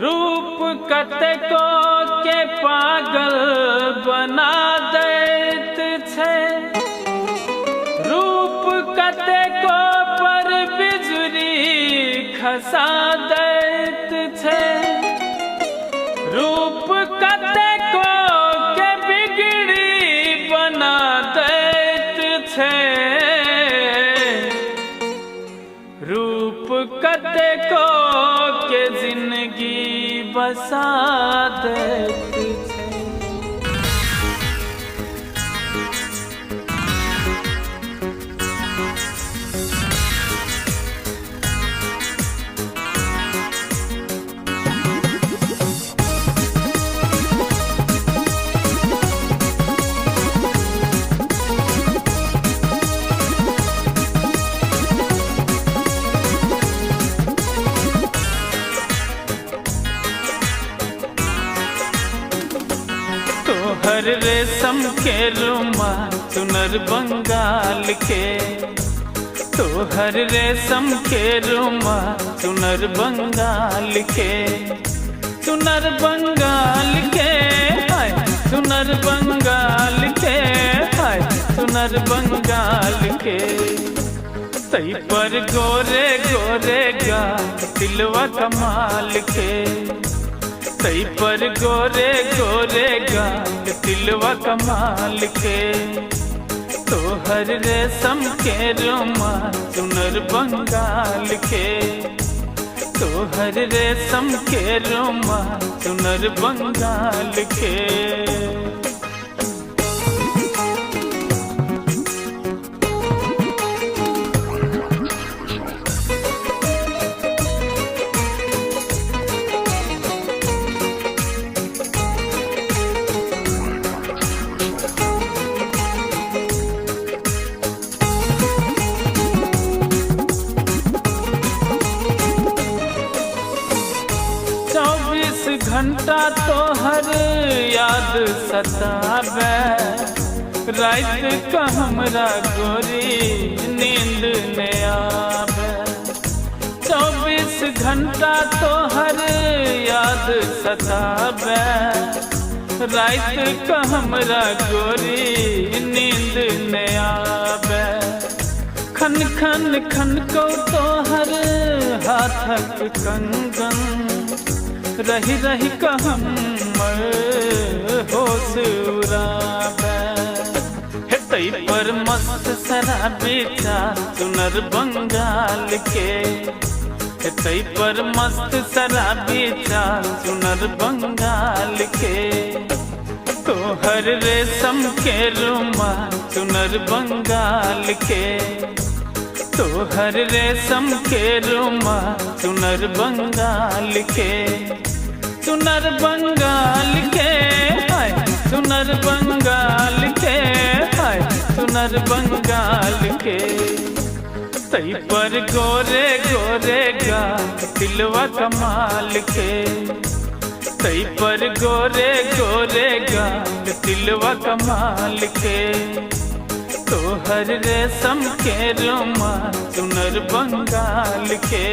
रूप कतेको के पागल बना दैत छै। रूप कतेको पर बिजुरी खसा दैत छै। रूप कतेको के बिगड़ी बना दैत छै। रूप कतेको के जिंदगी बसा दैत छै। तोहर रेशम के रुमाल चुनर बंगाल के। तोहर रेशम के रुमाल चुनर बंगाल के। चुनर बंगाल के हाय चुनर बंगाल के हाय चुनर बंगाल के। तई पर गोरे गोरे गाल दिलवा कमाल के। तई पर गोरे गोरे गाल दिलवा कमाल के। तोहर रेशम के रुमाल चुनर बंगाल के। तोहर रेशम के रुमाल चुनर बंगाल के। घंटा तोहर याद सतावे। रात का हमरा गोरी नींद न आवे। 24 घंटा तोहर याद सतावे। रात का हमरा गोरी नींद न आवे। खन खन खन को तोहर हाथक कंगन। रही रही का हमर होश उड़ावे। हे तई पर मस्त शराबी चाल चुनर बंगाल के। हे तई पर मस्त शराबी चाल चुनर बंगाल के। तोहर रेशम के रुमाल चुनर बंगाल के। तोहर रेशम के रुमाल चुनर बंगाल के। चुनर बंगाल के हाय चुनर बंगाल के हाय चुनर बंगाल के। तई पर गोरे गोरे गाल दिलवा कमाल के। तई पर गोरे गोरे गाल दिलवा कमाल के। तोहर रेशम के रुमाल चुनर बंगाल के।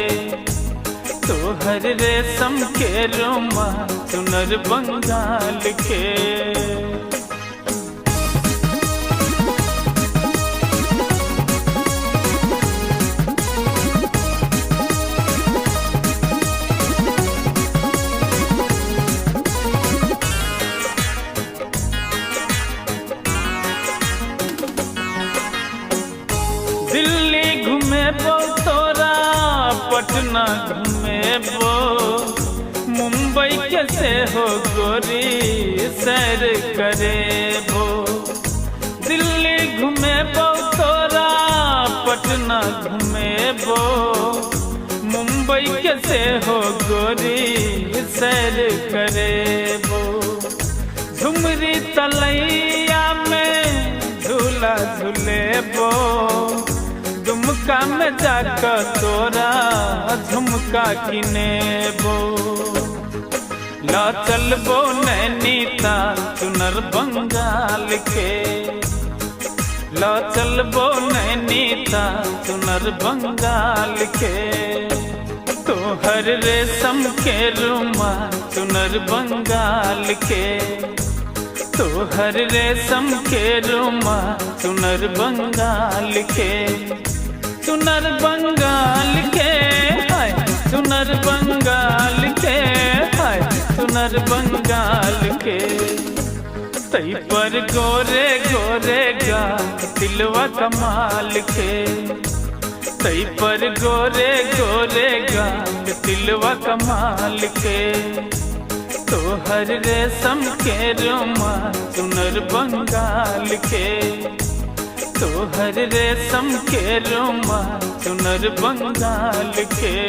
तोहर रेशम के रुमाल चुनर बंगाल के। दिल्ली घूमे बो तोरा पटना घूमे बो। मुंबई कैसे हो गोरी सैर करे बो। दिल्ली घूमे बो तोरा पटना घूमे बो। मुंबई कैसे हो गोरी सैर करे बो। झुमरी तलैया में झूला झूले बो। झुमका में जाकर तोरा झुमका किनेबो। ला चलबो नैनीताल चुनर बंगाल के। ला चलबो नैनीताल चुनर बंगाल के। तो तोहर रेशम के रुमाल चुनर बंगाल के, तोहर रेशम के रुमाल चुनर बंगाल के, चुनर बंगाल के हाय चुनर बंगाल के हाय चुनर बंगाल के। तई पर गोरे गोरे गा दिलवा कमाल के, तई पर गोरे गोरे गा दिलवा कमाल के, तोहर रेशम के रुमाल चुनर बंगाल के, तोहर रेशम के रुमाल चुनर बंगाल के।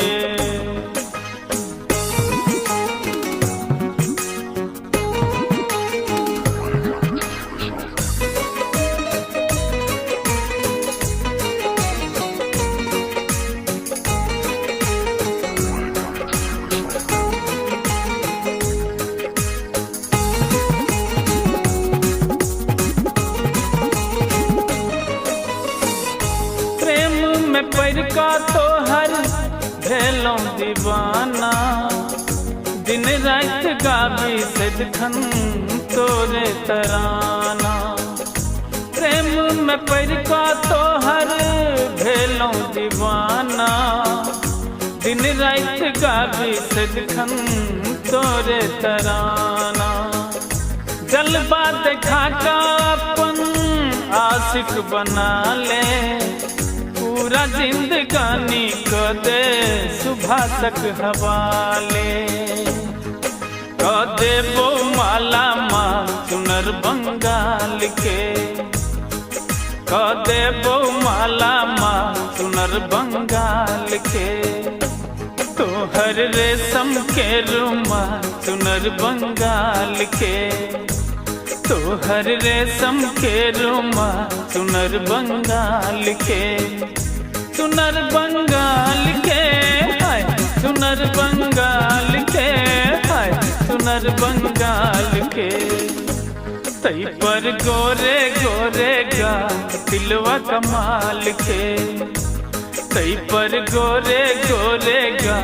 में पैर का तोहर भेलों दीवाना, दिन रात गावी सदखन तोरे तराना। प्रेम में पैर का तोहर भेलों दीवाना, दिन रात गावी सदखन तोरे तराना। जलवा देखा का अपन आशिक बना ले, पूरा जिंदगानी को दे सुभाषक हवाले, को दे वो माला माँ चुनर बंगाल के, को दे वो माला माँ चुनर बंगाल के, तोहर रेशम के रुमाल चुनर बंगाल के, तोहर रेशम के रुमाल चुनर बंगाल के, चुनर बंगाल के हाय चुनर बंगाल के हाय चुनर बंगाल के। तई पर गोरे गोरे गा दिलवा कमाल के, तई पर गोरे गोरे गा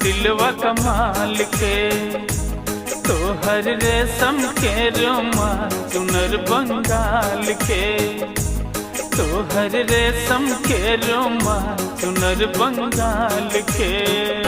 दिलवा कमाल के, तोहर रेशम के रुमाल चुनर बंगाल के, तोहर रेशम के रुमाल चुनर बंगाल के।